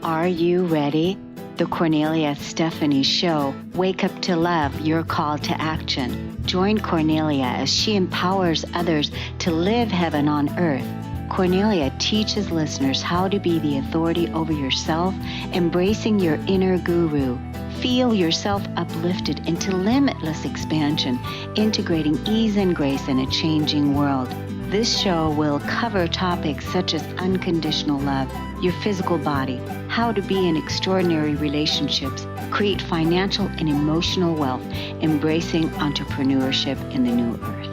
Are you ready? The Kornelia Stephanie Show. Wake up to love, your call to action. Join Kornelia as she empowers others to live heaven on earth. Kornelia teaches listeners how to be the authority over yourself, embracing your inner guru. Feel yourself uplifted into limitless expansion, integrating ease and grace in a changing world. This show will cover topics such as unconditional love, your physical body, how to be in extraordinary relationships, create financial and emotional wealth, embracing entrepreneurship in the new earth.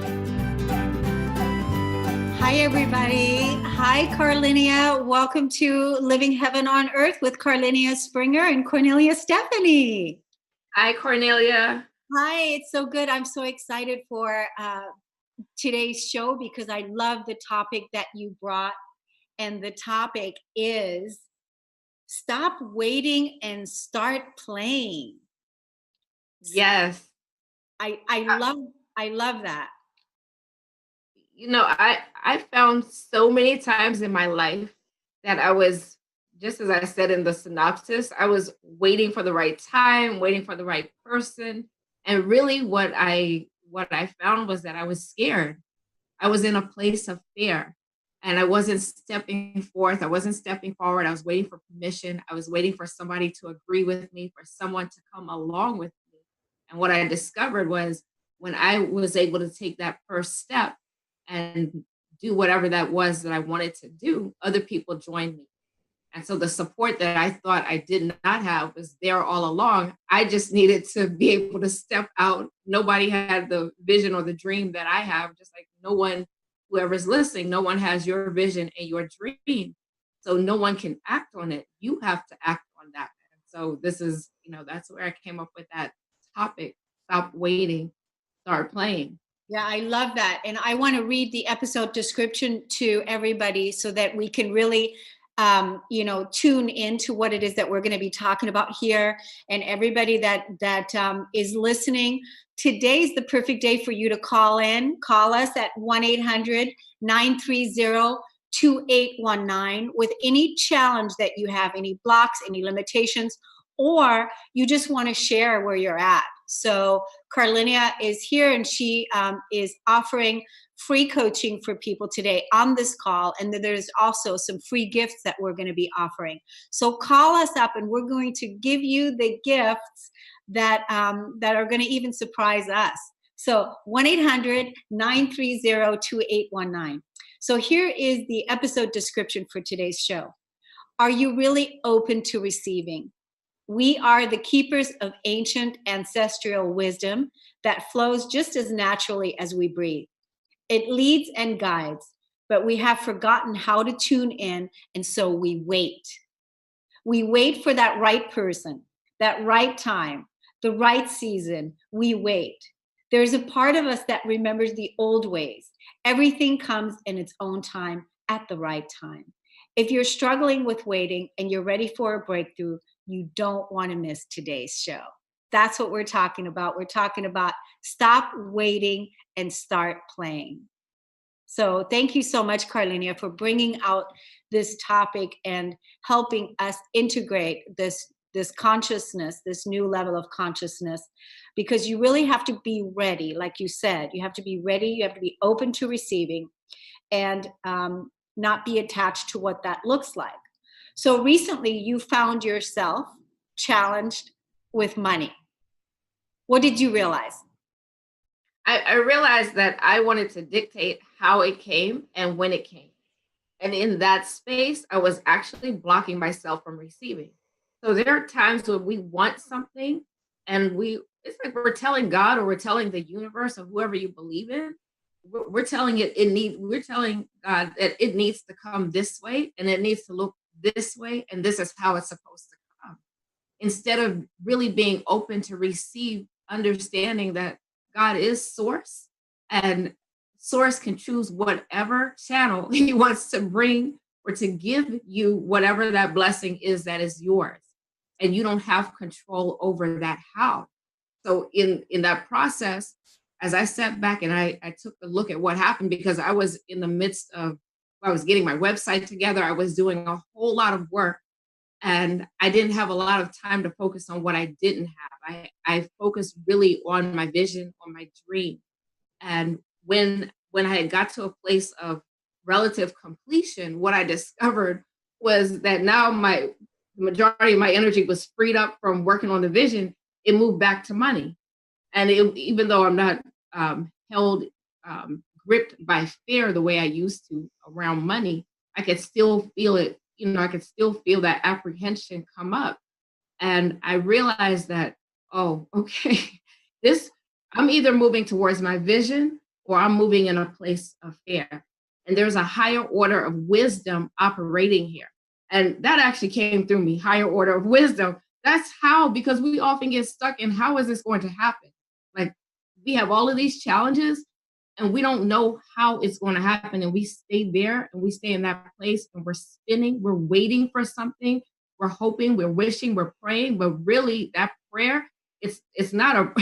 Hi, everybody. Hi, Carlenia. Welcome to Living Heaven on Earth with Carlenia Springer and Kornelia Stephanie. Hi, Kornelia. Hi, it's so good. I'm so excited for today's show because I love the topic that you brought. And the topic is stop waiting and start playing. Yes. I love that. You know, I found so many times in my life that I was, just as I said in the synopsis, I was waiting for the right time, waiting for the right person. And really what I found was that I was scared. I was in a place of fear and I wasn't stepping forth. I wasn't stepping forward. I was waiting for permission. I was waiting for somebody to agree with me, for someone to come along with me. And what I discovered was when I was able to take that first step and do whatever that was that I wanted to do, other people joined me. And so the support that I thought I did not have was there all along. I just needed to be able to step out. Nobody had the vision or the dream that I have, just like no one, whoever's listening, no one has your vision and your dream. So no one can act on it. You have to act on that. And so this is, that's where I came up with that topic. Stop waiting, start playing. Yeah, I love that. And I want to read the episode description to everybody so that we can really tune into what it is that we're going to be talking about here. And everybody that is listening, today's the perfect day for you to call us at 1-800-930-2819 with any challenge that you have, any blocks, any limitations, or you just want to share where you're at. So Carlenia is here and she is offering free coaching for people today on this call. And then there's also some free gifts that we're going to be offering. So call us up and we're going to give you the gifts that are going to even surprise us. So 1-800-930-2819. So here is the episode description for today's show. Are you really open to receiving? We are the keepers of ancient ancestral wisdom that flows just as naturally as we breathe. It leads and guides, but we have forgotten how to tune in, and so we wait. We wait for that right person, that right time, the right season. We wait. There's a part of us that remembers the old ways. Everything comes in its own time at the right time. If you're struggling with waiting and you're ready for a breakthrough, you don't want to miss today's show. That's what we're talking about. We're talking about stop waiting and start playing. So thank you so much, Carlenia, for bringing out this topic and helping us integrate this consciousness, this new level of consciousness, because you really have to be ready. Like you said, you have to be ready. You have to be open to receiving and not be attached to what that looks like. So recently you found yourself challenged with money. What did you realize? I realized that I wanted to dictate how it came and when it came. And in that space, I was actually blocking myself from receiving. So there are times when we want something and it's like we're telling God or we're telling the universe or whoever you believe in, we're telling we're telling God that it needs to come this way and it needs to look this way. And this is how it's supposed to come. Instead of really being open to receive, understanding that God is source and source can choose whatever channel he wants to bring or to give you whatever that blessing is that is yours. And you don't have control over that how. So in that process, as I sat back and I took a look at what happened, because I was in the midst of, I was getting my website together. I was doing a whole lot of work And I didn't have a lot of time to focus on what I didn't have. I focused really on my vision, on my dream. And when I got to a place of relative completion, what I discovered was that now the majority of my energy was freed up from working on the vision. It moved back to money. And even though I'm not held gripped by fear the way I used to around money, I could still feel it. I could still feel that apprehension come up. And I realized that, oh, okay, this, I'm either moving towards my vision or I'm moving in a place of fear. And there's a higher order of wisdom operating here. And that actually came through me, higher order of wisdom. That's how, because we often get stuck in how is this going to happen? Like, we have all of these challenges and we don't know how it's going to happen. And we stay there and we stay in that place and we're spinning, we're waiting for something. We're hoping, we're wishing, we're praying, but really that prayer, it's not a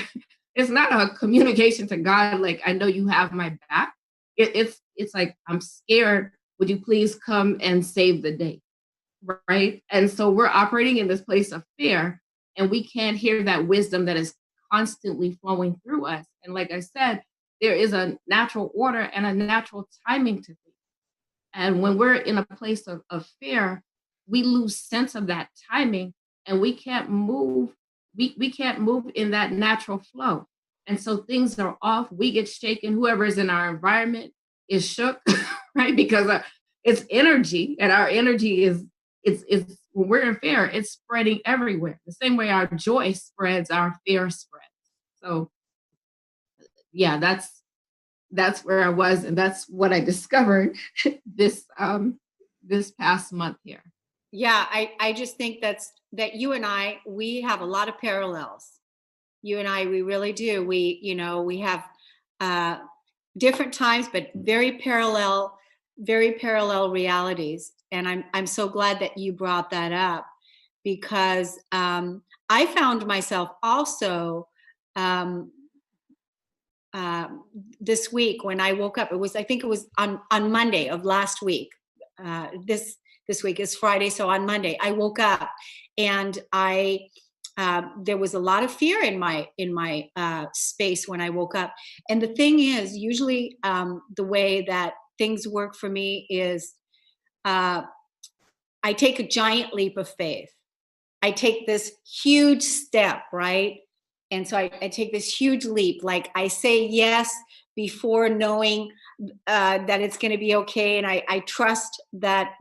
it's not a communication to God like, I know you have my back. It's like, I'm scared. Would you please come and save the day? Right? And so we're operating in this place of fear and we can't hear that wisdom that is constantly flowing through us. And like I said, there is a natural order and a natural timing to things. And when we're in a place of fear, we lose sense of that timing and we can't move. We can't move in that natural flow. And so things are off. We get shaken. Whoever is in our environment is shook, right? Because it's energy and our energy it's when we're in fear, it's spreading everywhere. The same way our joy spreads, our fear spreads. So yeah, that's where I was, and that's what I discovered this past month here. Yeah, I just think that you and we have a lot of parallels. You and I, we really do. We have different times, but very parallel realities. And I'm so glad that you brought that up because I found myself also this week when I woke up. I think it was on Monday of last week. This week is Friday, so on Monday I woke up and there was a lot of fear in my space when I woke up. And the thing is, usually the way that things work for me is I take a giant leap of faith. I take this huge step, right? And so I take this huge leap. Like I say yes before knowing that it's going to be okay, and I trust that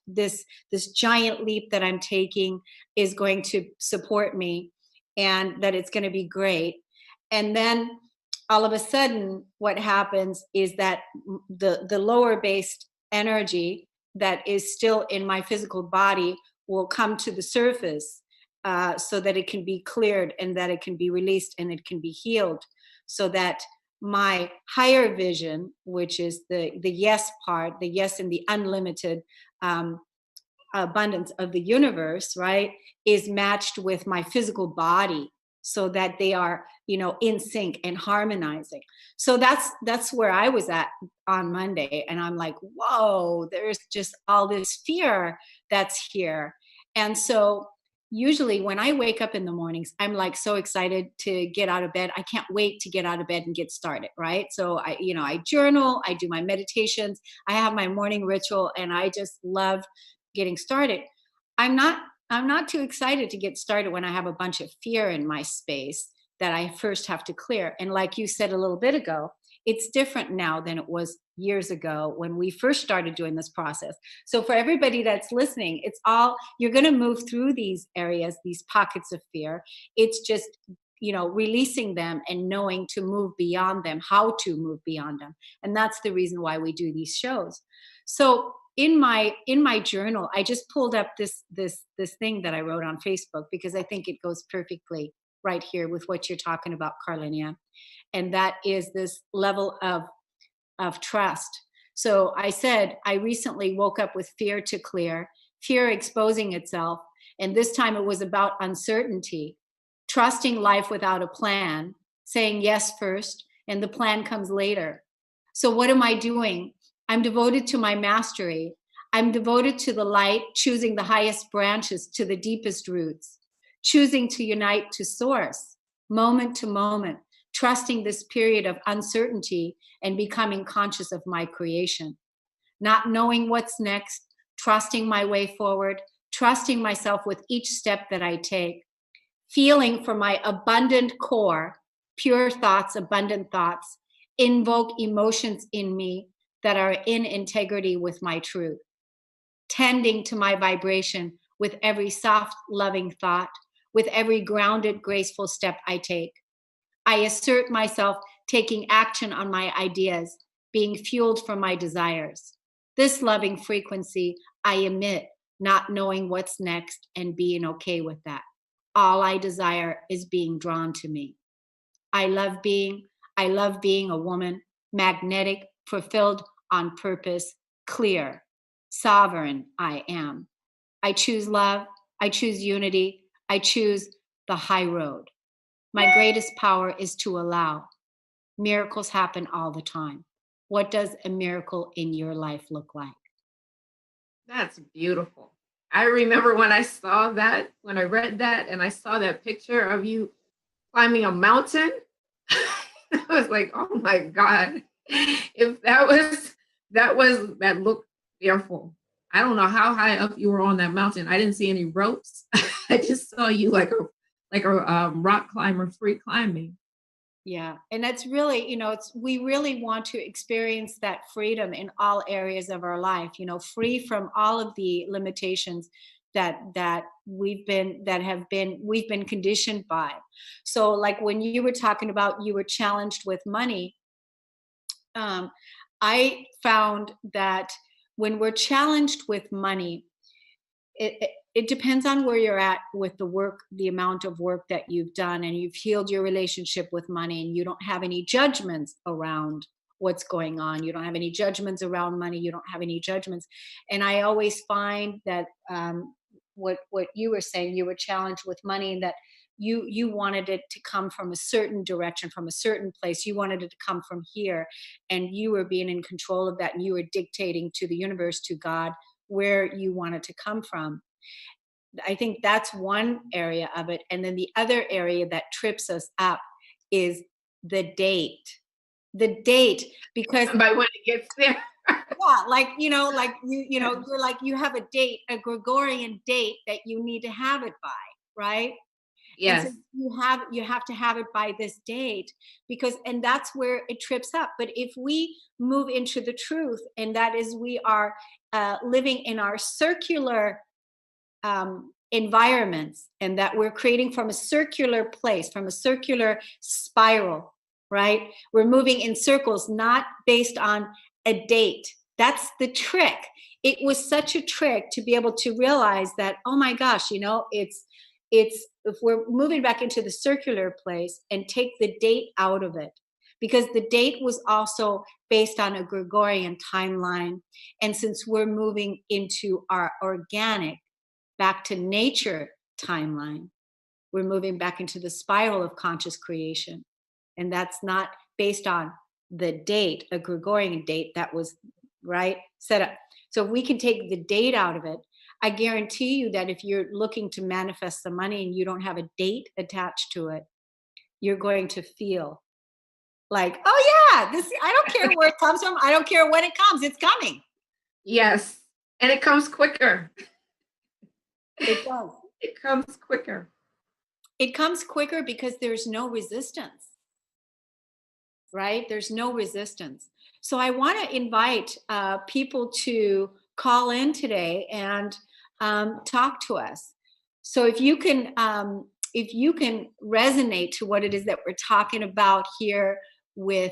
this giant leap that I'm taking is going to support me, and that it's going to be great. And then all of a sudden, what happens is that the lower based energy that is still in my physical body will come to the surface, so that it can be cleared and that it can be released and it can be healed, so that my higher vision, which is the yes part, the yes in the unlimited abundance of the universe, right, is matched with my physical body, so that they are, in sync and harmonizing. So that's where I was at on Monday, and I'm like, whoa, there's just all this fear that's here. And so usually when I wake up in the mornings, I'm like so excited to get out of bed. I can't wait to get out of bed and get started, right? So I journal, I do my meditations, I have my morning ritual, and I just love getting started. I'm not too excited to get started when I have a bunch of fear in my space that I first have to clear. And like you said a little bit ago, it's different now than it was years ago when we first started doing this process. So for everybody that's listening, you're going to move through these areas, these pockets of fear. It's just, releasing them and knowing to move beyond them, how to move beyond them. And that's the reason why we do these shows. So in my journal, I just pulled up this thing that I wrote on Facebook because I think it goes perfectly right here with what you're talking about, Carlenia. And that is this level of trust. So I said, I recently woke up with fear to clear, fear exposing itself. And this time it was about uncertainty, trusting life without a plan, saying yes first, and the plan comes later. So what am I doing? I'm devoted to my mastery. I'm devoted to the light, choosing the highest branches to the deepest roots, choosing to unite to source, moment to moment, trusting this period of uncertainty and becoming conscious of my creation. Not knowing what's next, trusting my way forward, trusting myself with each step that I take, feeling from my abundant core, pure thoughts, abundant thoughts, invoke emotions in me that are in integrity with my truth, tending to my vibration with every soft, loving thought, with every grounded, graceful step I take. I assert myself taking action on my ideas, being fueled from my desires. This loving frequency I emit, not knowing what's next and being okay with that. All I desire is being drawn to me. I love being a woman, magnetic, fulfilled on purpose, clear, sovereign I am. I choose love, I choose unity, I choose the high road. My greatest power is to allow. Miracles happen all the time. What does a miracle in your life look like? That's beautiful. I remember when I saw that, when I read that, and I saw that picture of you climbing a mountain. I was like, oh my God. If that looked fearful. I don't know how high up you were on that mountain. I didn't see any ropes. I just saw you like a rock climber, free climbing. Yeah. And that's really, we really want to experience that freedom in all areas of our life, free from all of the limitations that we've been conditioned by. So like when you were talking about you were challenged with money, I found that when we're challenged with money, it depends on where you're at with the work, the amount of work that you've done, and you've healed your relationship with money, and you don't have any judgments around what's going on. You don't have any judgments around money. You don't have any judgments. And I always find that what you were saying, you were challenged with money, and that you wanted it to come from a certain direction, from a certain place. You wanted it to come from here, and you were being in control of that, and you were dictating to the universe, to God, where you want it to come from. I think that's one area of it. And then the other area that trips us up is the date. The date, because by when it gets there. yeah, like you're like you have a date, a Gregorian date that you need to have it by, right? Yes. And so you have to have it by this date, and that's where it trips up. But if we move into the truth, and that is we are living in our circular environments, and that we're creating from a circular place, from a circular spiral, right? We're moving in circles, not based on a date. That's the trick. It was such a trick to be able to realize that, oh my gosh, it's if we're moving back into the circular place and take the date out of it, because the date was also based on a Gregorian timeline. And since we're moving into our organic, back to nature timeline, we're moving back into the spiral of conscious creation. And that's not based on the date, a Gregorian date that was right set up. So if we can take the date out of it, I guarantee you that if you're looking to manifest the money and you don't have a date attached to it, you're going to feel like, oh yeah, I don't care where it comes from. I don't care when it comes. It's coming. Yes. And it comes quicker. It does. It comes quicker. It comes quicker because there's no resistance, right? There's no resistance. So I want to invite people to call in today and talk to us. So if you can resonate to what it is that we're talking about here with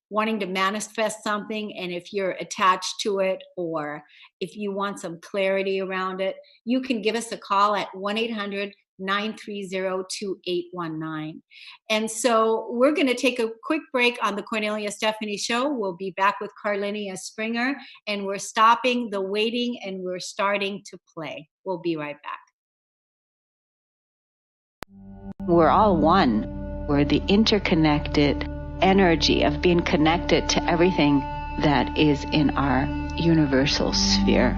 wanting to manifest something, and if you're attached to it, or if you want some clarity around it, you can give us a call at 1-800-930-2819. And so we're going to take a quick break on the Kornelia Stephanie Show. We'll be back with Carlenia Springer, and we're stopping the waiting and we're starting to play. We'll be right back. We're all one. We're the interconnected energy of being connected to everything that is in our universal sphere.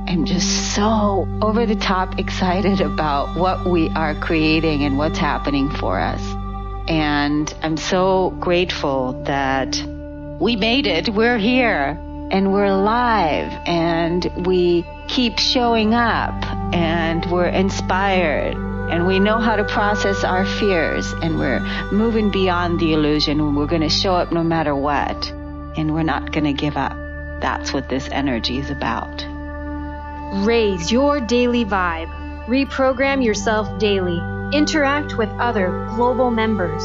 I'm just so over the top excited about what we are creating and what's happening for us. And I'm so grateful that we made it. We're here and we're alive and we keep showing up and we're inspired and we know how to process our fears and we're moving beyond the illusion and we're going to show up no matter what. And we're not going to give up. That's what this energy is about. Raise your daily vibe. Reprogram yourself daily. Interact with other global members.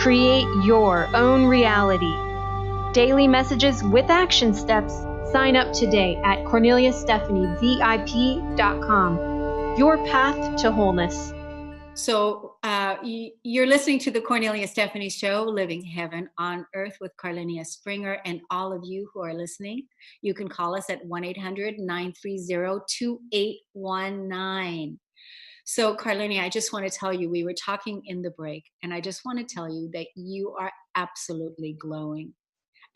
Create your own reality. Daily messages with action steps. Sign up today at CorneliaStephanieVIP.com. Your path to wholeness. So you're listening to the Kornelia Stephanie Show, Living Heaven on Earth with Carlenia Springer, and all of you who are listening, you can call us at 1-800-930-2819. So Carlenia, I just want to tell you, we were talking in the break, and I just want to tell you that you are absolutely glowing.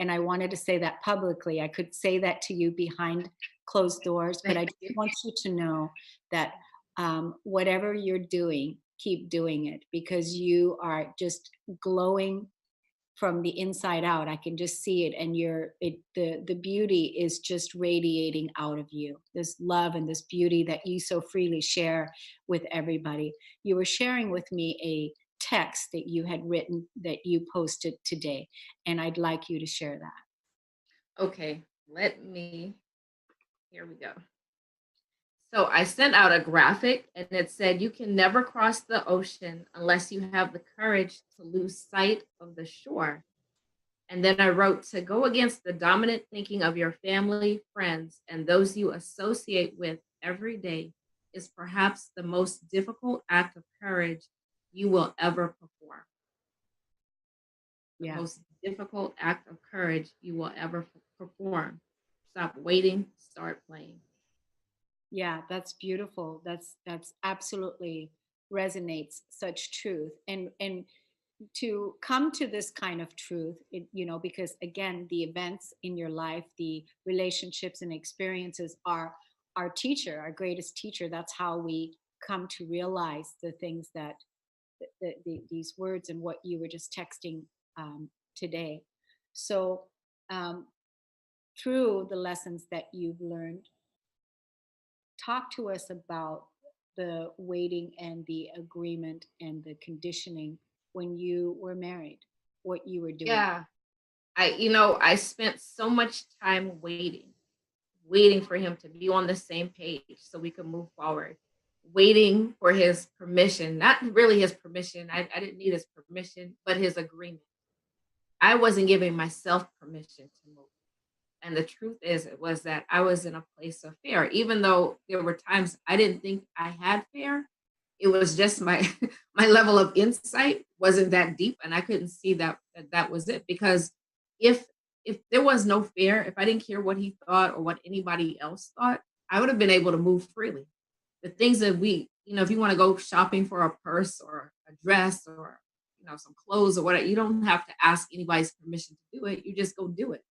And I wanted to say that publicly. I could say that to you behind closed doors, but I just want you to know that whatever you're doing, keep doing it, because you are just glowing from the inside out. I can just see it, and the beauty is just radiating out of you. This love and this beauty that you so freely share with everybody. You were sharing with me a text that you had written that you posted today, and I'd like you to share that. Okay, here we go. So I sent out a graphic and it said, you can never cross the ocean unless you have the courage to lose sight of the shore. And then I wrote, to go against the dominant thinking of your family, friends, and those you associate with every day is perhaps the most difficult act of courage you will ever perform. The most difficult act of courage you will ever perform. Stop waiting, start playing. Yeah, that's beautiful. That's absolutely resonates such truth. And to come to this kind of truth, because again, the events in your life, the relationships and experiences are our teacher, our greatest teacher. That's how we come to realize the things that these words and what you were just texting today. So through the lessons that you've learned, talk to us about the waiting and the agreement and the conditioning when you were married, what you were doing. Yeah. I spent so much time waiting for him to be on the same page so we could move forward, waiting for his permission, not really his permission. I didn't need his permission, but his agreement. I wasn't giving myself permission to move. And the truth was that I was in a place of fear, even though there were times I didn't think I had fear. It was just my my level of insight wasn't that deep, and I couldn't see that was it. Because if there was no fear, if I didn't care what he thought or what anybody else thought, I would have been able to move freely. The things that if you want to go shopping for a purse or a dress or some clothes or whatever, you don't have to ask anybody's permission to do it. You just go do it.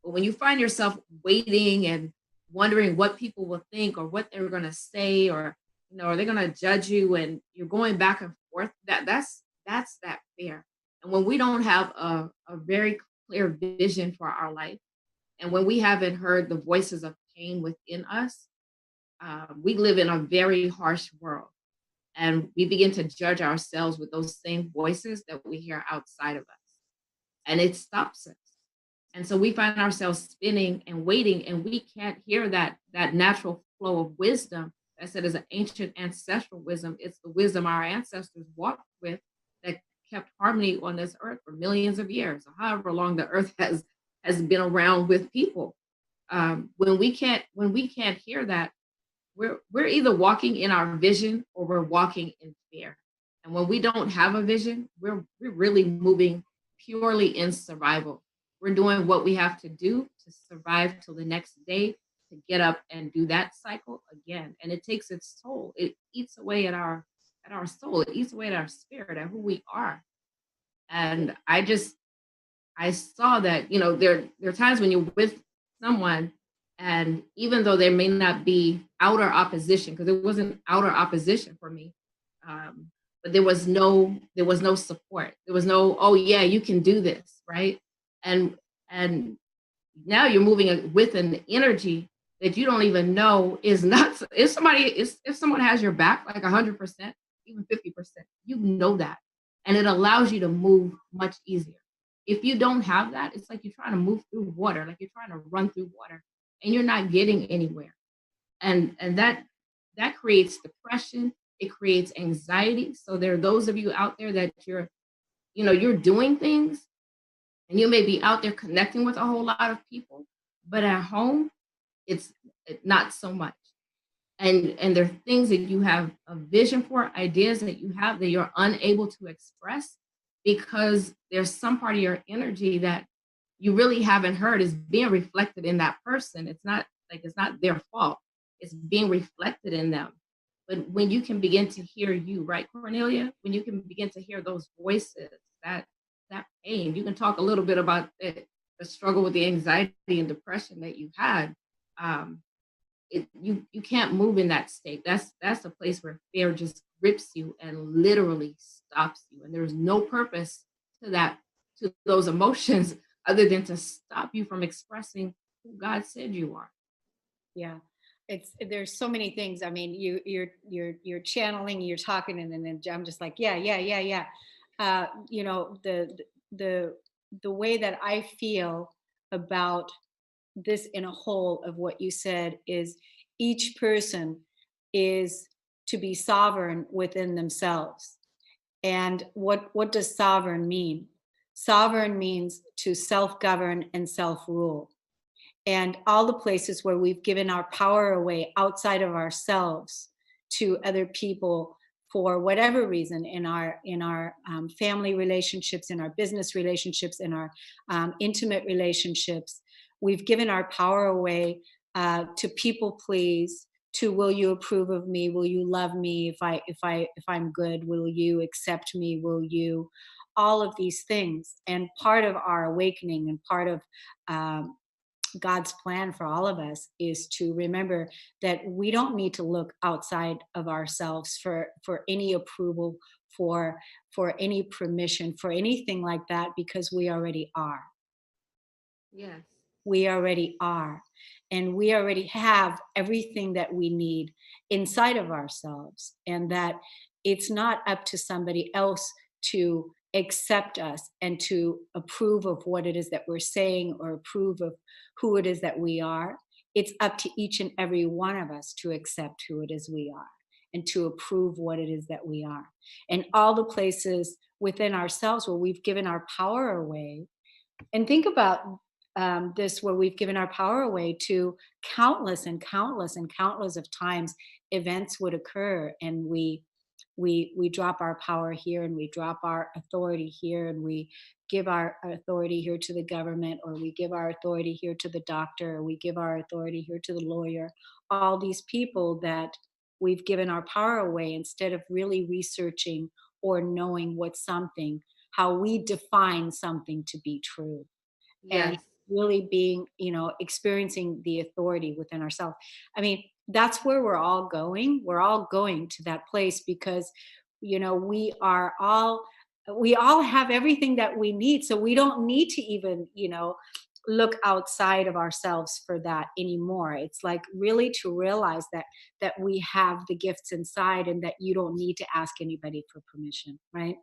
But when you find yourself waiting and wondering what people will think or what they're going to say, or are they going to judge you, and you're going back and forth, that's that fear. And when we don't have a very clear vision for our life, and when we haven't heard the voices of pain within us, we live in a very harsh world. And we begin to judge ourselves with those same voices that we hear outside of us. And it stops us. And so we find ourselves spinning and waiting, and we can't hear that natural flow of wisdom. I said is an ancient ancestral wisdom. It's the wisdom our ancestors walked with that kept harmony on this earth for millions of years, or however long the earth has been around with people. When we can't hear that, we're either walking in our vision or we're walking in fear. And when we don't have a vision, we're really moving purely in survival. We're doing what we have to do to survive till the next day, to get up and do that cycle again. And it takes its toll. It eats away at our soul. It eats away at our spirit, at who we are. And I saw that, there are times when you're with someone And even though there may not be outer opposition, because there wasn't outer opposition for me, but there was no support. There was no, oh yeah, you can do this, right? And now you're moving with an energy that you don't even know is not. If someone has your back like 100%, even 50%, you know that, and it allows you to move much easier. If you don't have that, it's like you're trying to move through water, like you're trying to run through water, and you're not getting anywhere. And that creates depression. It creates anxiety. So there are those of you out there that you're doing things, and you may be out there connecting with a whole lot of people, but at home it's not so much. And there are things that you have a vision for, ideas that you have that you're unable to express because there's some part of your energy that you really haven't heard is being reflected in that person. It's not their fault. It's being reflected in them. But when you can begin to hear you, right, Cornelia, when you can begin to hear those voices, that pain, you can talk a little bit about the struggle with the anxiety and depression that you had. Um, you can't move in that state. That's a place where fear just grips you and literally stops you. And there's no purpose to those emotions other than to stop you from expressing who God said you are. Yeah. There's so many things. I mean, you're channeling, you're talking, and then I'm just like, yeah, yeah, yeah, yeah. The the way that I feel about this in a whole of what you said is each person is to be sovereign within themselves. And what does sovereign mean? Sovereign means to self-govern and self-rule. And all the places where we've given our power away outside of ourselves to other people for whatever reason, in our family relationships, in our business relationships, in our intimate relationships, we've given our power away to people please, to will you approve of me, will you love me if I'm good, will you accept me, will you, all of these things. And part of our awakening and part of um, God's plan for all of us is to remember that we don't need to look outside of ourselves for any approval, for any permission, for anything like that, because we already are. Yes. We already are. And we already have everything that we need inside of ourselves. And that it's not up to somebody else to accept us and to approve of what it is that we're saying or approve of who it is that we are. It's up to each and every one of us to accept who it is we are and to approve what it is that we are. And all the places within ourselves where we've given our power away, and think about this, where we've given our power away to countless and countless and countless of times events would occur, and we drop our power here, and we drop our authority here, and we give our authority here to the government, or we give our authority here to the doctor, or we give our authority here to the lawyer. All these people that we've given our power away instead of really researching or knowing what something, how we define something to be true, and Yes. really being, experiencing the authority within ourselves. I mean, that's where we're all going. We're all going to that place because, we all have everything that we need. So we don't need to even, look outside of ourselves for that anymore. It's like really to realize that we have the gifts inside, and that you don't need to ask anybody for permission, right?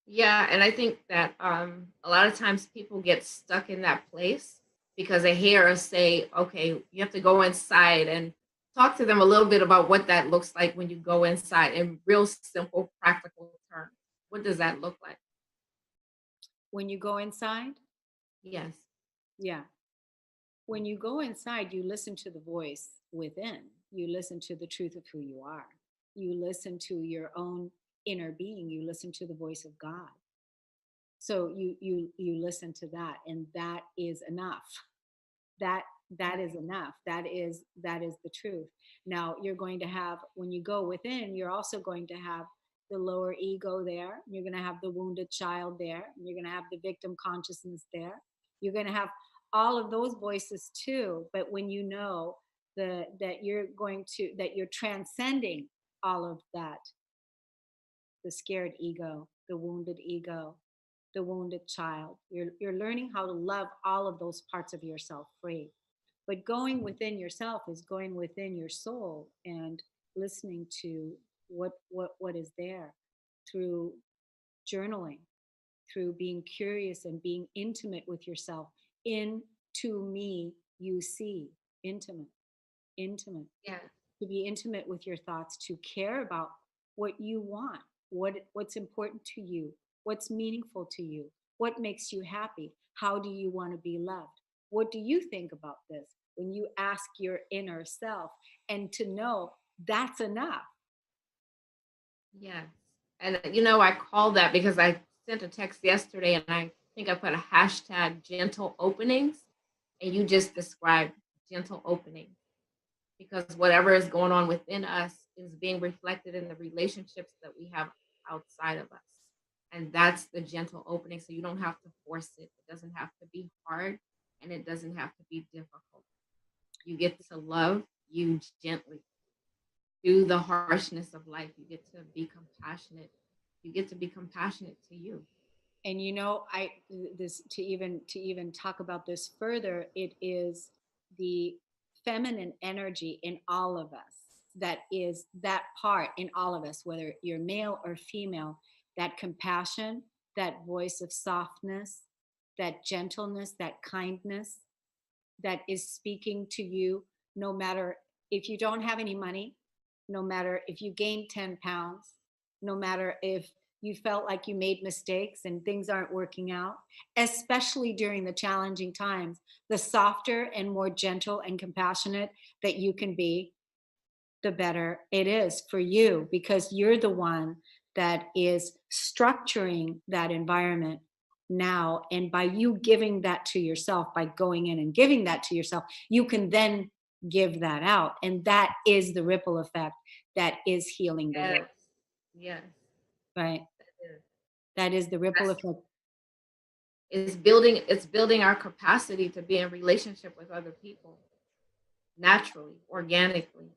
Yeah, and I think that a lot of times people get stuck in that place because they hear us say, okay, you have to go inside, and talk to them a little bit about what that looks like when you go inside in real simple, practical terms. What does that look like? When you go inside, Yes. yeah. When you go inside, you listen to the voice within. You listen to the truth of who you are. You listen to your own inner being. You listen to the voice of God. So you listen to that, and that is enough. That is enough. That is the truth. Now you're going to have, when you go within, you're also going to have the lower ego there. You're going to have the wounded child there. You're going to have the victim consciousness there. You're going to have all of those voices too. But when you know that you're transcending all of that, the scared ego, the wounded child, you're learning how to love all of those parts of yourself free. But going within yourself is going within your soul and listening to what is there through journaling, through being curious and being intimate with yourself. Into me you see. Intimate Yeah. to be intimate with your thoughts, to care about what you want, what's important to you, what's meaningful to you, what makes you happy, how do you want to be loved, what do you think about this, when you ask your inner self, and to know that's enough. Yes. And I call that because I sent a text yesterday and I think I put a hashtag gentle openings, and you just described gentle opening, because whatever is going on within us is being reflected in the relationships that we have outside of us. And that's the gentle opening. So you don't have to force it. It doesn't have to be hard, and it doesn't have to be difficult. You get to love you gently through the harshness of life. You get to be compassionate. You get to be compassionate to you. And I this to even talk about this further, it is the feminine energy in all of us, that is that part in all of us, whether you're male or female, that compassion, that voice of softness, that gentleness, that kindness, that is speaking to you, no matter if you don't have any money, no matter if you gained 10 pounds, no matter if you felt like you made mistakes and things aren't working out, especially during the challenging times. The softer and more gentle and compassionate that you can be, the better it is for you, because you're the one that is structuring that environment now. And by you giving that to yourself, by going in and giving that to yourself, you can then give that out. And that is the ripple effect that is healing the Yes. world, Yes. right? That is. That is the ripple That's, effect. it's building our capacity to be in relationship with other people naturally, organically.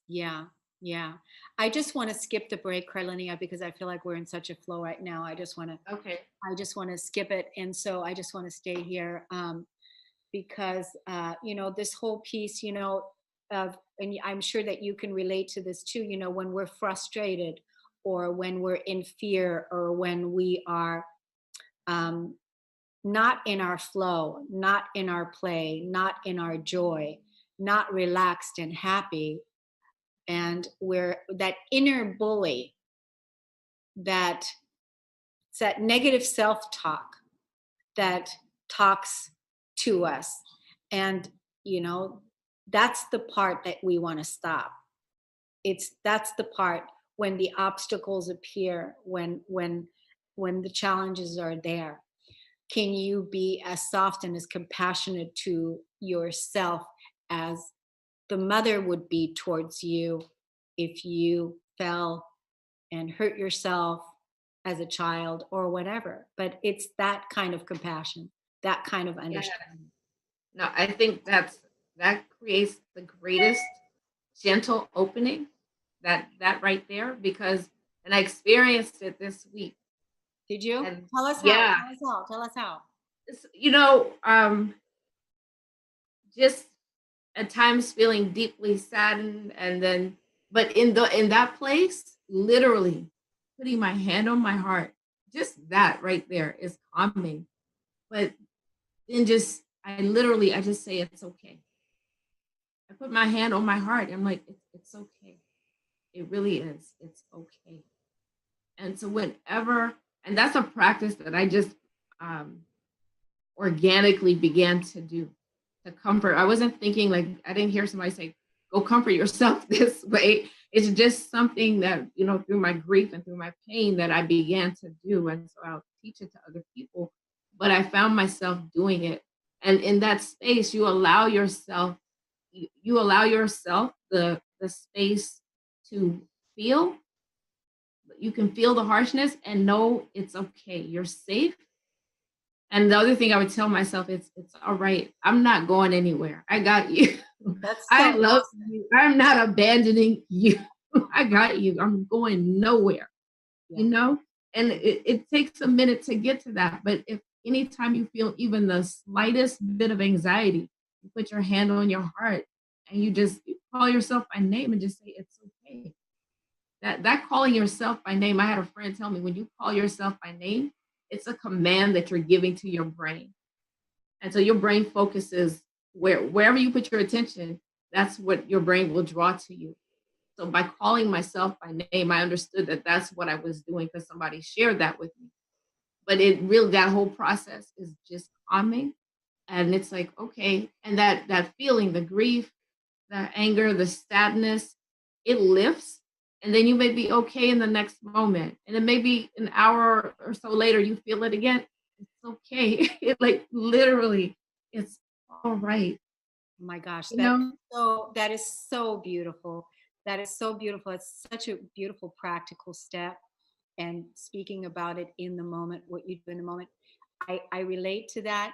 Yeah, yeah. I just want to skip the break, Carlenia, because I feel like we're in such a flow right now. Okay. I just want to skip it, and so I just want to stay here, because this whole piece, of, and I'm sure that you can relate to this too. When we're frustrated, or when we're in fear, or when we are um, not in our flow, not in our play, not in our joy, not relaxed and happy, and where that inner bully, that it's that negative self-talk that talks to us, and that's the part that we want to stop. That's the part when the obstacles appear, when the challenges are there. Can you be as soft and as compassionate to yourself as the mother would be towards you if you fell and hurt yourself as a child or whatever? But it's that kind of compassion, that kind of Yeah. understanding. No, I think that creates the greatest gentle opening, that right there, because, and I experienced it this week. Did you? And Tell us how. yeah, Tell us how. Tell us how. it's, just at times feeling deeply saddened, and then, but in that place, literally putting my hand on my heart, just that right there is calming. But then just I just say it's okay. I put my hand on my heart. I'm like, it's okay. It really is. It's okay. And so whenever, and that's a practice that I just um, organically began to do, to comfort. I wasn't thinking, like, I didn't hear somebody say, go comfort yourself this way. It's just something that, through my grief and through my pain, that I began to do. And so I'll teach it to other people. But I found myself doing it. And in that space, you allow yourself the space to feel. You can feel the harshness and know it's okay. You're safe, And the other thing I would tell myself is, it's all right. I'm not going anywhere. I got you. That's I so love awesome. you. I'm not abandoning you. I got you. I'm going nowhere, Yeah. you know? And it takes a minute to get to that. But if anytime you feel even the slightest bit of anxiety, you put your hand on your heart and you call yourself by name and just say, it's okay. That calling yourself by name, I had a friend tell me, when you call yourself by name, it's a command that you're giving to your brain. And so your brain focuses wherever you put your attention, that's what your brain will draw to you. So by calling myself by name, I understood that that's what I was doing because somebody shared that with me. But it really, that whole process is just calming. And it's like, okay. And that feeling, the grief, the anger, the sadness, it lifts. And then you may be okay in the next moment. And then maybe an hour or so later, you feel it again. It's okay. It like literally, it's all right. Oh my gosh, You know? that is so beautiful. That is so beautiful. It's such a beautiful practical step. And speaking about it in the moment, what you do in the moment, I relate to that.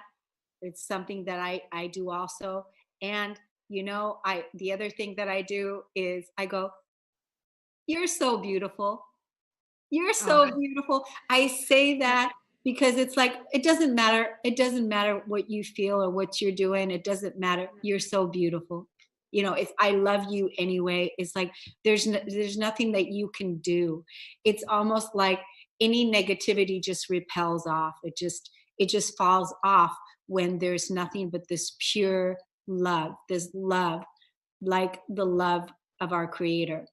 It's something that I do also. And the other thing that I do is I go, "You're so beautiful. You're Oh, so beautiful." I say that because it's like it doesn't matter. It doesn't matter what you feel or what you're doing. It doesn't matter. You're so beautiful. It's I love you anyway. It's like there's nothing that you can do. It's almost like any negativity just repels off. It just falls off when there's nothing but this pure love. This love, like the love of our Creator.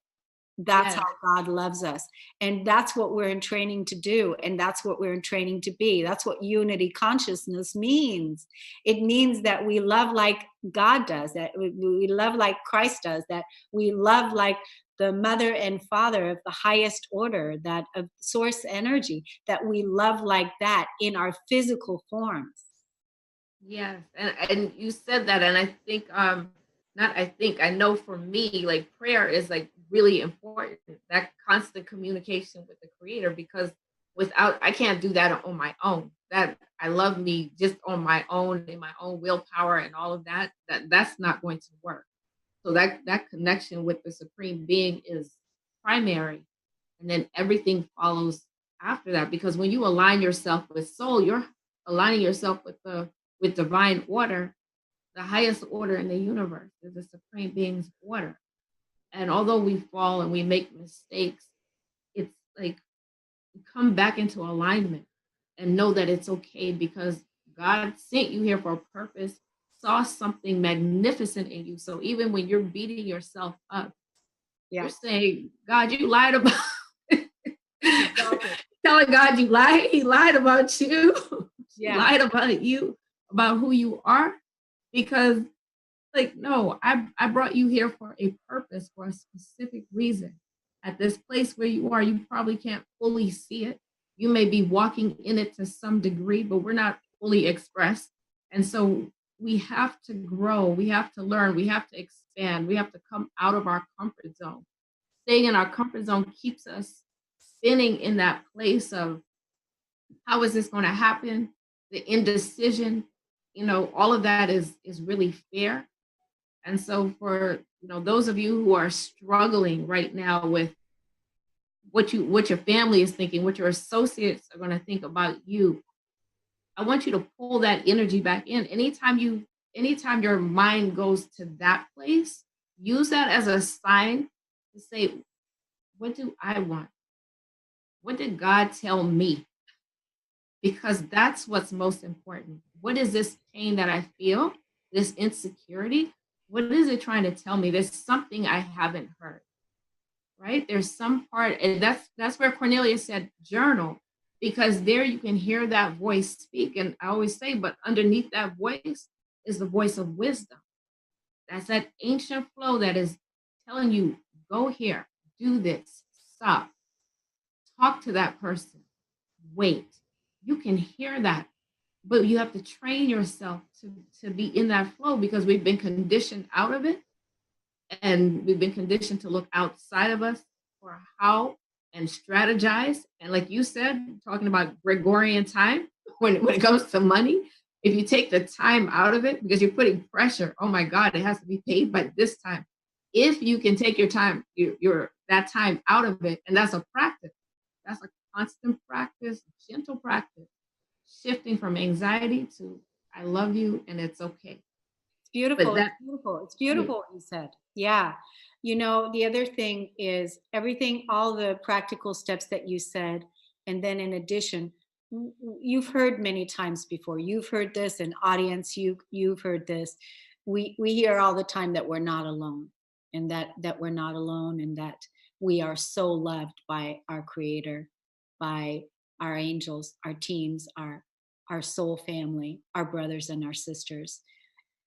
That's how yes. God loves us. And that's what we're in training to do. And that's what we're in training to be. That's what unity consciousness means. It means that we love like God does, that we love like Christ does, that we love like the mother and father of the highest order, that of source energy, that we love like that in our physical forms. Yes, and you said that, and I think not I think I know for me, like prayer is like really important. That constant communication with the Creator, because without I can't do that on my own. That I love me just on my own, in my own willpower and all of that. That's not going to work. So that connection with the Supreme Being is primary, and then everything follows after that. Because when you align yourself with soul, you're aligning yourself with divine order. The highest order in the universe is the Supreme Being's order. And although we fall and we make mistakes, it's like we come back into alignment and know that it's okay, because God sent you here for a purpose, saw something magnificent in you. So even when you're beating yourself up, you're Yeah, saying, God, you lied about exactly. telling God you lied. He lied about you. He Yeah. lied about you, about who you are. Because like, no, I brought you here for a purpose, for a specific reason. At this place where you are, you probably can't fully see it. You may be walking in it to some degree, but we're not fully expressed. And so we have to grow, we have to learn, we have to expand, we have to come out of our comfort zone. Staying in our comfort zone keeps us spinning in that place of, how is this going to happen? The indecision, all of that is really fear. And so for those of you who are struggling right now with what your family is thinking, what your associates are going to think about you, I want you to pull that energy back in. Anytime your mind goes to that place, use that as a sign to say, what do I want? What did God tell me? Because that's what's most important. What is this pain that I feel? This insecurity? What is it trying to tell me? There's something I haven't heard, right? There's some part, and that's where Cornelia said journal, because there you can hear that voice speak. And I always say, but underneath that voice is the voice of wisdom. That's that ancient flow that is telling you, go here, do this, stop, talk to that person, wait. You can hear that, but you have to train yourself to be in that flow, because we've been conditioned out of it, and we've been conditioned to look outside of us for how and strategize. And like you said, talking about Gregorian time, when it comes to money, if you take the time out of it, because you're putting pressure, oh my God, it has to be paid by this time. If you can take your time, your that time out of it, and that's a practice. That's a constant practice, gentle practice, shifting from anxiety to I love you and it's okay. It's beautiful. But that, It's beautiful. It's beautiful what you said. Yeah. You know, the other thing is everything, all the practical steps that you said. And then in addition, you've heard many times before, you've heard this, and audience, you've heard this. We hear all the time that we're not alone, and that we're not alone, and that we are so loved by our creator, by our angels, our teams, our soul family, our brothers and our sisters.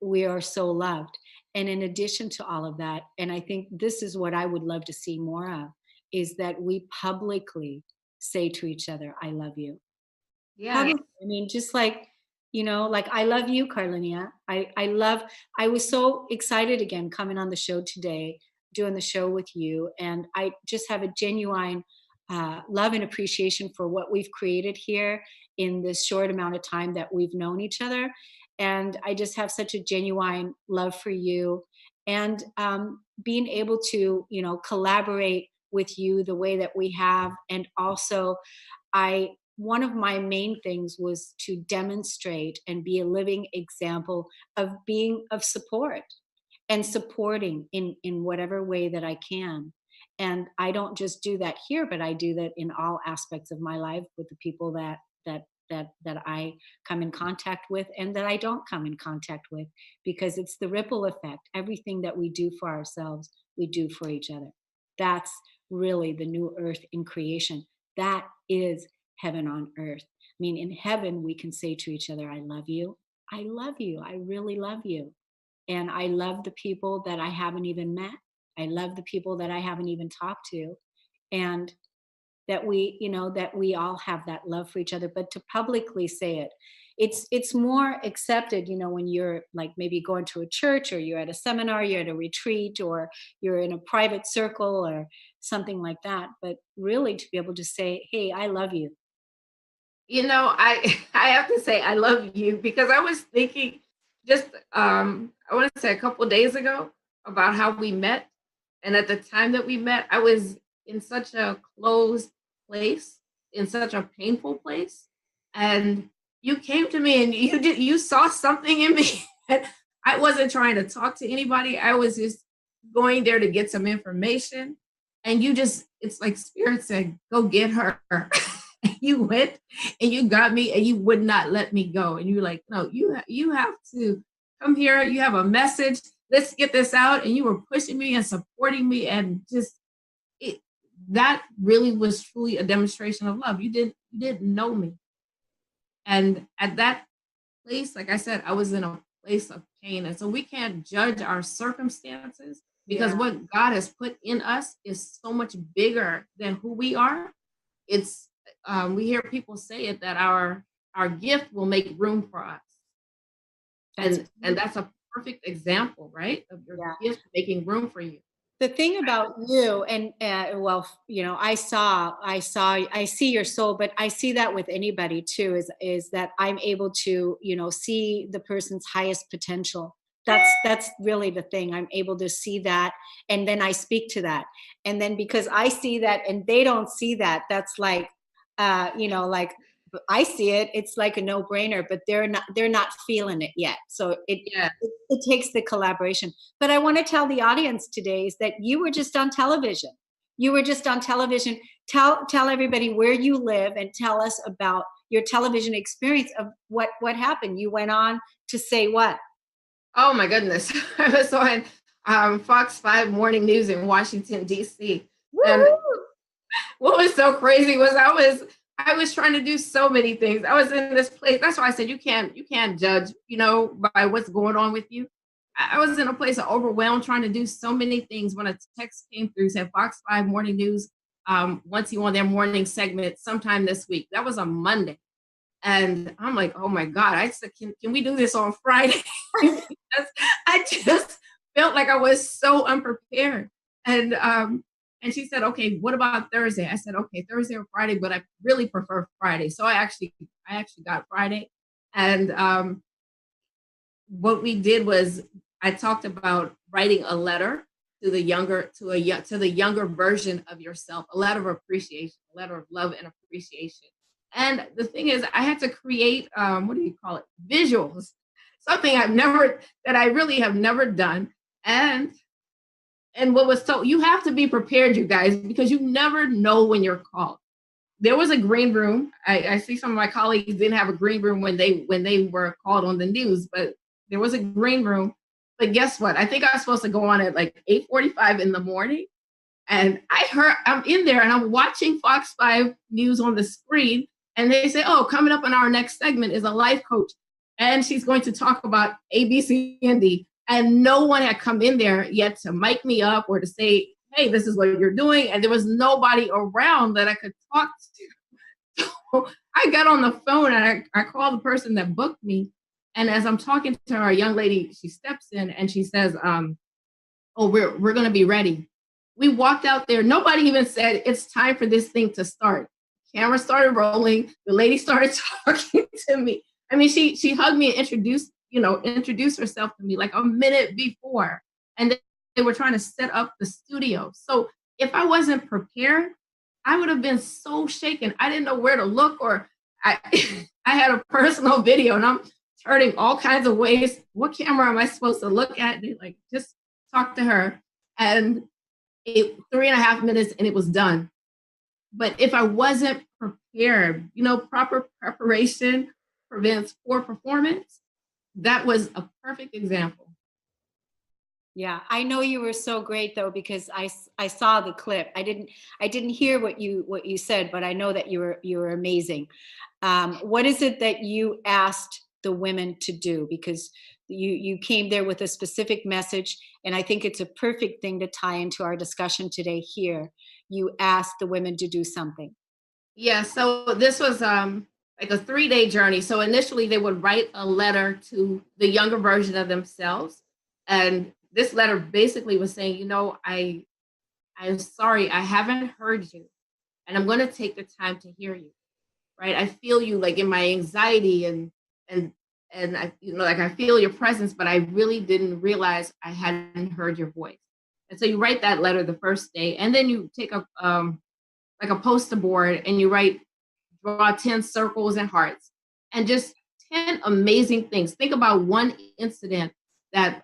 We are so loved. And in addition to all of that, and I think this is what I would love to see more of, is that we publicly say to each other, I love you. yeah, Publicly. I mean, just like, like I love you, Carlenia. I was so excited again coming on the show today, doing the show with you. And I just have a genuine love and appreciation for what we've created here in this short amount of time that we've known each other. And I just have such a genuine love for you, and being able to, collaborate with you the way that we have. And also, one of my main things was to demonstrate and be a living example of being of support and supporting in whatever way that I can. And I don't just do that here, but I do that in all aspects of my life with the people that I come in contact with and that I don't come in contact with, because it's the ripple effect. Everything that we do for ourselves, we do for each other. That's really the new earth in creation. That is heaven on earth. I mean, in heaven, we can say to each other, I love you. I love you. I really love you. And I love the people that I haven't even met. I love the people that I haven't even talked to. And that we all have that love for each other, but to publicly say it, it's more accepted, when you're like maybe going to a church, or you're at a seminar, you're at a retreat, or you're in a private circle or something like that. But really to be able to say, hey, I love you. I have to say I love you, because I was thinking just I want to say a couple of days ago about how we met. And at the time that we met, I was in such a closed place, in such a painful place. And you came to me and you saw something in me. And I wasn't trying to talk to anybody. I was just going there to get some information. And it's like Spirit said, go get her. You went and you got me, and you would not let me go. And you were like, no, you have to come here. You have a message. Let's get this out. And you were pushing me and supporting me, and just that really was truly a demonstration of love. You didn't know me. And at that place, like I said, I was in a place of pain. And so we can't judge our circumstances, because what God has put in us is so much bigger than who we are. It's we hear people say it, that our gift will make room for us. And that's a perfect example, right? Of your gift making room for you. The thing about you, and I see your soul, but I see that with anybody too, is that I'm able to, see the person's highest potential. That's really the thing. I'm able to see that, and then I speak to that. And then because I see that and they don't see that, that's like, like I see it, it's like a no-brainer, but they're not feeling it yet. So it takes the collaboration. But I want to tell the audience today is that you were just on television. Tell everybody where you live, and tell us about your television experience of what happened. You went on to say what? Oh my goodness. I was on Fox 5 Morning News in Washington, D.C. And what was so crazy was I was trying to do so many things. I was in this place. That's why I said you can't judge, by what's going on with you. I was in a place of overwhelmed, trying to do so many things, when a text came through, said Fox 5 Morning News wants you on their morning segment sometime this week. That was a Monday. And I'm like, oh my God. I said, can we do this on Friday? Because I just felt like I was so unprepared. And And she said, okay, what about Thursday? I said, okay, Thursday or Friday, but I really prefer Friday. So I actually got Friday. And what we did was I talked about writing a letter to the younger version of yourself, a letter of appreciation, a letter of love and appreciation. And the thing is, I had to create what do you call it? Visuals, something that I really have never done. And what was told, you have to be prepared, you guys, because you never know when you're called. There was a green room. I see some of my colleagues didn't have a green room when they were called on the news, but there was a green room. But guess what? I think I was supposed to go on at like 8:45 in the morning. And I'm in there and I'm watching Fox 5 News on the screen. And they say, oh, coming up in our next segment is a life coach. And she's going to talk about A, B, C, and D. And no one had come in there yet to mic me up or to say, hey, this is what you're doing. And there was nobody around that I could talk to. So I got on the phone and I called the person that booked me. And as I'm talking to her, a young lady, she steps in and she says, oh, we're going to be ready. We walked out there. Nobody even said it's time for this thing to start. Camera started rolling. The lady started talking to me. I mean, she hugged me and introduced herself to me like a minute before. And they were trying to set up the studio. So if I wasn't prepared, I would have been so shaken. I didn't know where to look, or I had a personal video and I'm turning all kinds of ways. What camera am I supposed to look at? They like, just talk to her. And 3.5 minutes and it was done. But if I wasn't prepared, proper preparation prevents poor performance. That was a perfect example. Yeah, I know you were so great though, because I saw the clip. I didn't hear what you said, but I know that you were amazing. What is it that you asked the women to do? Because you came there with a specific message, and I think it's a perfect thing to tie into our discussion today here. You asked the women to do something. Yeah, so this was like a 3-day journey. So initially they would write a letter to the younger version of themselves. And this letter basically was saying, I'm sorry, I haven't heard you. And I'm going to take the time to hear you. Right. I feel you like in my anxiety and I, like I feel your presence, but I really didn't realize I hadn't heard your voice. And so you write that letter the first day, and then you take a like a poster board and you draw 10 circles and hearts and just 10 amazing things. Think about one incident that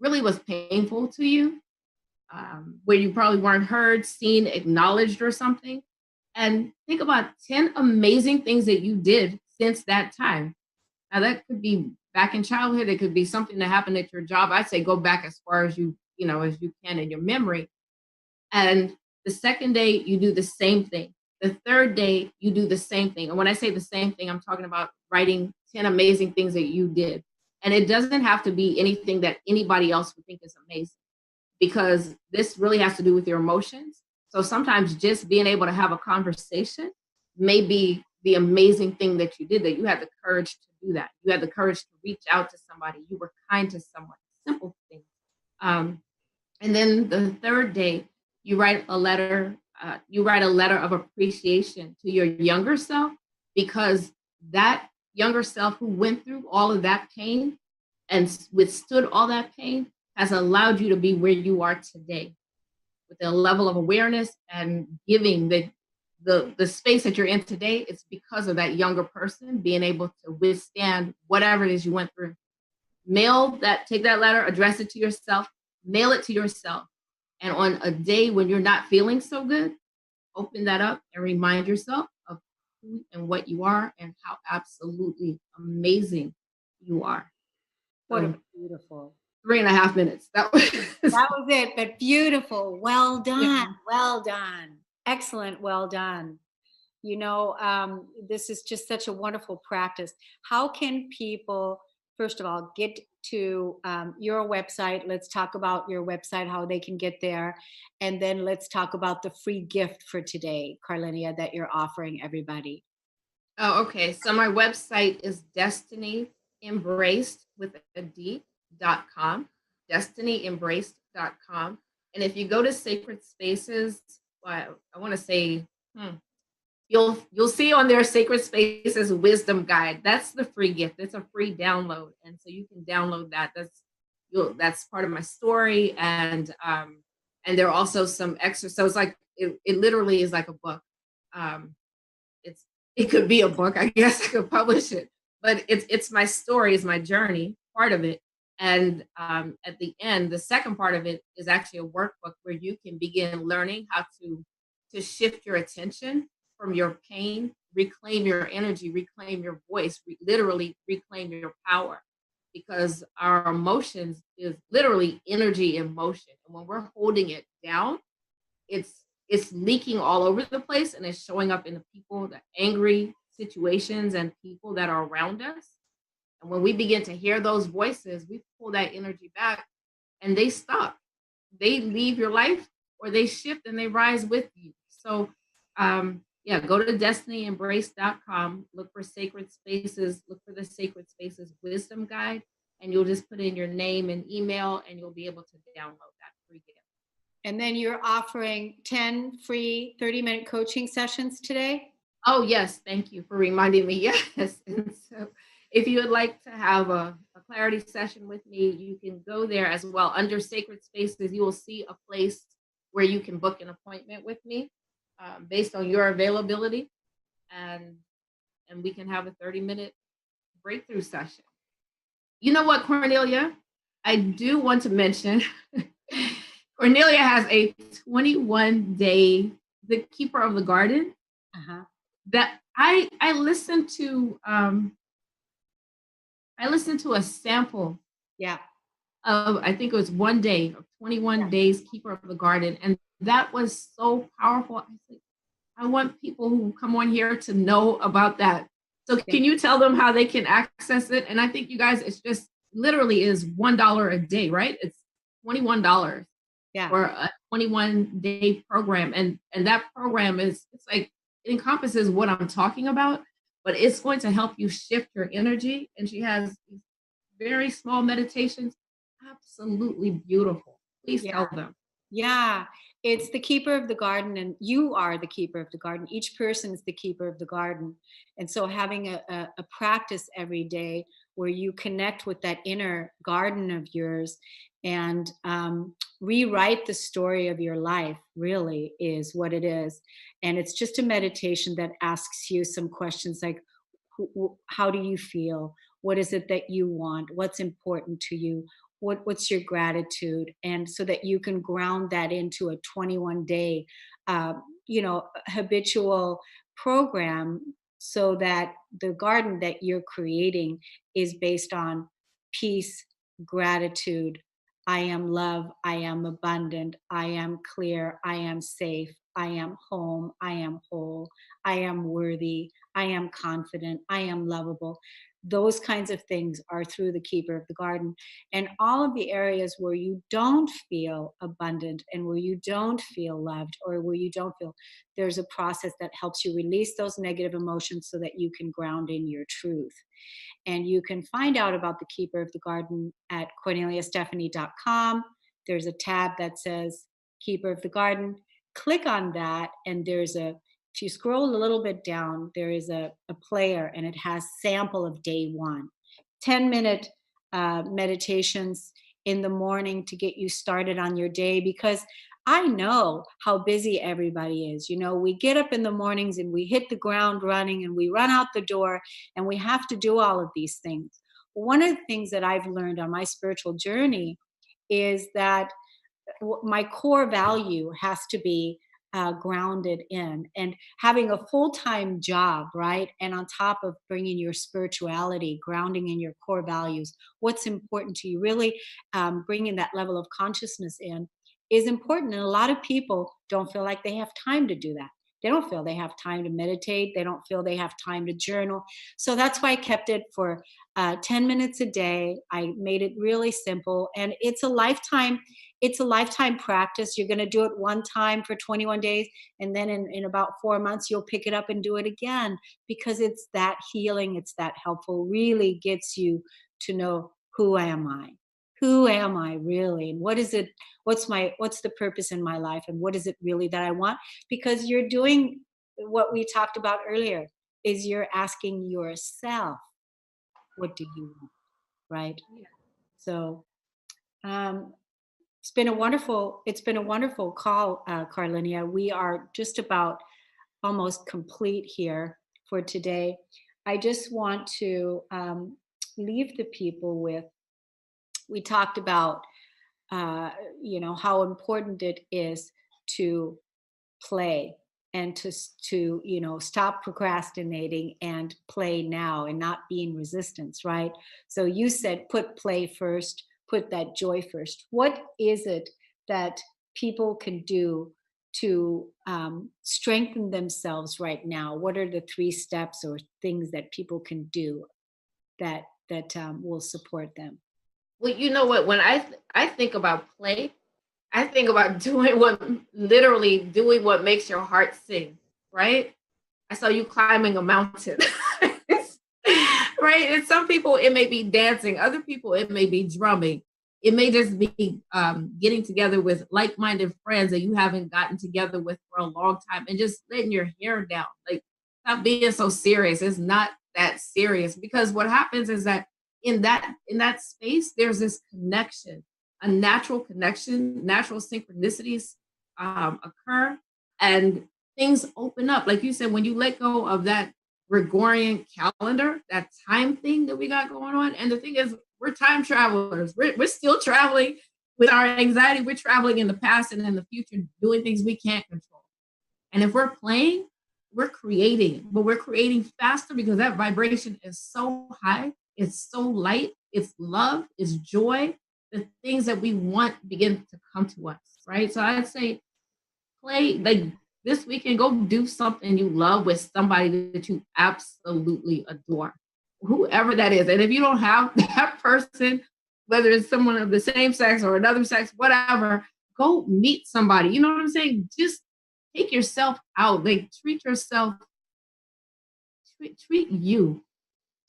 really was painful to you, where you probably weren't heard, seen, acknowledged or something. And think about 10 amazing things that you did since that time. Now that could be back in childhood. It could be something that happened at your job. I'd say go back as far as you can in your memory. And the second day you do the same thing. The third day you do the same thing. And when I say the same thing, I'm talking about writing 10 amazing things that you did. And it doesn't have to be anything that anybody else would think is amazing, because this really has to do with your emotions. So sometimes just being able to have a conversation may be the amazing thing that you did, that you had the courage to do that. You had the courage to reach out to somebody. You were kind to someone, simple things. And then the third day, you write a letter of appreciation to your younger self, because that younger self who went through all of that pain and withstood all that pain has allowed you to be where you are today, with a level of awareness and giving the space that you're in today. It's because of that younger person being able to withstand whatever it is you went through. Take that letter, address it to yourself, mail it to yourself. And on a day when you're not feeling so good, open that up and remind yourself of who and what you are and how absolutely amazing you are. What a beautiful 3.5 minutes. That was it, but beautiful. Well done. Yeah. Well done. Excellent. Well done. This is just such a wonderful practice. How can people, first of all, get to your website? Let's talk about your website, how they can get there. And then let's talk about the free gift for today, Carlenia, that you're offering everybody. Oh, okay. So my website is destinyembraced with a D.com, destinyembraced.com. And if you go to Sacred Spaces, well, I want to say, you'll see on their Sacred Spaces Wisdom Guide. That's the free gift. It's a free download, and so you can download that. That's part of my story, and there are also some extras. So it's like it literally is like a book. Um, it could be a book. I guess I could publish it, but it's my story, it's my journey, part of it. And at the end, the second part of it is actually a workbook where you can begin learning how to shift your attention from your pain, reclaim your energy, reclaim your voice, literally reclaim your power. Because our emotions is literally energy in motion. And when we're holding it down, it's leaking all over the place, and it's showing up in the people, the angry situations and people that are around us. And when we begin to hear those voices, we pull that energy back and they stop. They leave your life, or they shift and they rise with you. So yeah, go to destinyembrace.com, look for Sacred Spaces, look for the Sacred Spaces Wisdom Guide, and you'll just put in your name and email, and you'll be able to download that free gift. And then you're offering 10 free 30-minute coaching sessions today? Oh, yes. Thank you for reminding me. Yes. And so if you would like to have a clarity session with me, you can go there as well. Under Sacred Spaces, you will see a place where you can book an appointment with me based on your availability. And we can have a 30-minute breakthrough session. You know what, Cornelia? I do want to mention Cornelia has a 21-day, the Keeper of the Garden, that I listened to. I listened to a sample. Yeah. Of, I think it was 1 day of 21 days Keeper of the Garden, and that was so powerful. I was like, I want people who come on here to know about that. So can you tell them how they can access it? And I think you guys, it's just literally is $1 a day, right? It's $21 for a 21-day program. And that program it's like, it encompasses what I'm talking about, but it's going to help you shift your energy. And she has these very small meditations, absolutely beautiful. Please tell them. Yeah, it's the Keeper of the Garden, and you are the Keeper of the Garden. Each person is the Keeper of the Garden. And so having a practice every day where you connect with that inner garden of yours and rewrite the story of your life really is what it is. And it's just a meditation that asks you some questions like, how do you feel? What is it that you want? What's important to you? What's your gratitude? And so that you can ground that into a 21-day habitual program, so that the garden that you're creating is based on peace, gratitude. I am love, I am abundant, I am clear, I am safe, I am home, I am whole, I am worthy, I am confident, I am lovable. Those kinds of things are through the Keeper of the Garden. And all of the areas where you don't feel abundant and where you don't feel loved, or where you don't feel, there's a process that helps you release those negative emotions so that you can ground in your truth. And you can find out about the Keeper of the Garden at corneliastephanie.com. There's a tab that says Keeper of the Garden. Click on that, and if you scroll a little bit down, there is a player, and it has sample of day 1. 10-minute meditations in the morning to get you started on your day, because I know how busy everybody is. We get up in the mornings and we hit the ground running and we run out the door, and we have to do all of these things. One of the things that I've learned on my spiritual journey is that my core value has to be grounded in, and having a full-time job, right? And on top of bringing your spirituality, grounding in your core values, what's important to you, really bringing that level of consciousness in is important. And a lot of people don't feel like they have time to do that. They don't feel they have time to meditate. They don't feel they have time to journal. So that's why I kept it for 10 minutes a day. I made it really simple, and it's a lifetime practice. You're going to do it one time for 21 days, and then in about 4 months, you'll pick it up and do it again, because it's that healing, it's that helpful, really gets you to know, who am I? Who am I really? And what is it? What's the purpose in my life? And what is it really that I want? Because you're doing what we talked about earlier, is you're asking yourself, what do you want? Right? Yeah. So it's been a wonderful call, Carlenia. We are just about almost complete here for today. I just want to leave the people with, we talked about, how important it is to play and to stop procrastinating and play now and not be in resistance, right? So you said put play first, put that joy first. What is it that people can do to strengthen themselves right now? What are the 3 steps or things that people can do that will support them? Well, you know what? When I think about play, I think about literally doing what makes your heart sing, right? I saw you climbing a mountain, right? And some people, it may be dancing. Other people, it may be drumming. It may just be getting together with like-minded friends that you haven't gotten together with for a long time and just letting your hair down. Like, stop being so serious. It's not that serious, because what happens is that in that space, there's this connection, a natural connection, natural synchronicities occur, and things open up. Like you said, when you let go of that Gregorian calendar, that time thing that we got going on. And the thing is, we're time travelers. We're still traveling with our anxiety. We're traveling in the past and in the future, doing things we can't control. And if we're playing, we're creating, but we're creating faster because that vibration is so high. It's so light. It's love. It's joy. The things that we want begin to come to us, right? So I'd say play, like this weekend, go do something you love with somebody that you absolutely adore, whoever that is. And if you don't have that person, whether it's someone of the same sex or another sex, whatever, go meet somebody. You know what I'm saying? Just take yourself out. Like, treat yourself, treat you.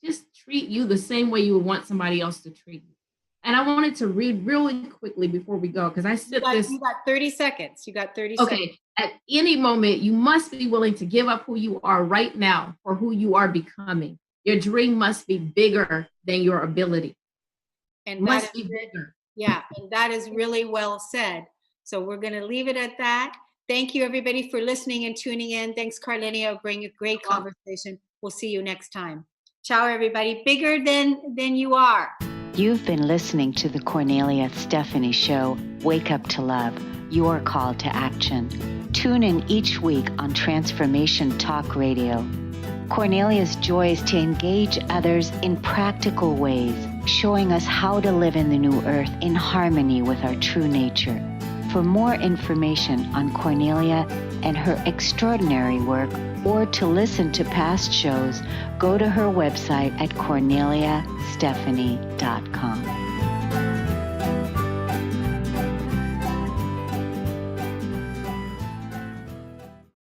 Just treat you the same way you would want somebody else to treat you. And I wanted to read really quickly before we go, because I said this. You got 30 seconds. You got 30 seconds. Okay. At any moment, you must be willing to give up who you are right now for who you are becoming. Your dream must be bigger than your ability. And must be bigger. Yeah, and that is really well said. So we're going to leave it at that. Thank you, everybody, for listening and tuning in. Thanks, Carlenia. Bring a great conversation. We'll see you next time. Ciao, everybody. Bigger than you are. You've been listening to the Kornelia Stephanie Show, Wake Up to Love, your call to action. Tune in each week on Transformation Talk Radio. Kornelia's joy is to engage others in practical ways, showing us how to live in the new earth in harmony with our true nature. For more information on Kornelia and her extraordinary work, or to listen to past shows, go to her website at korneliastephanie.com.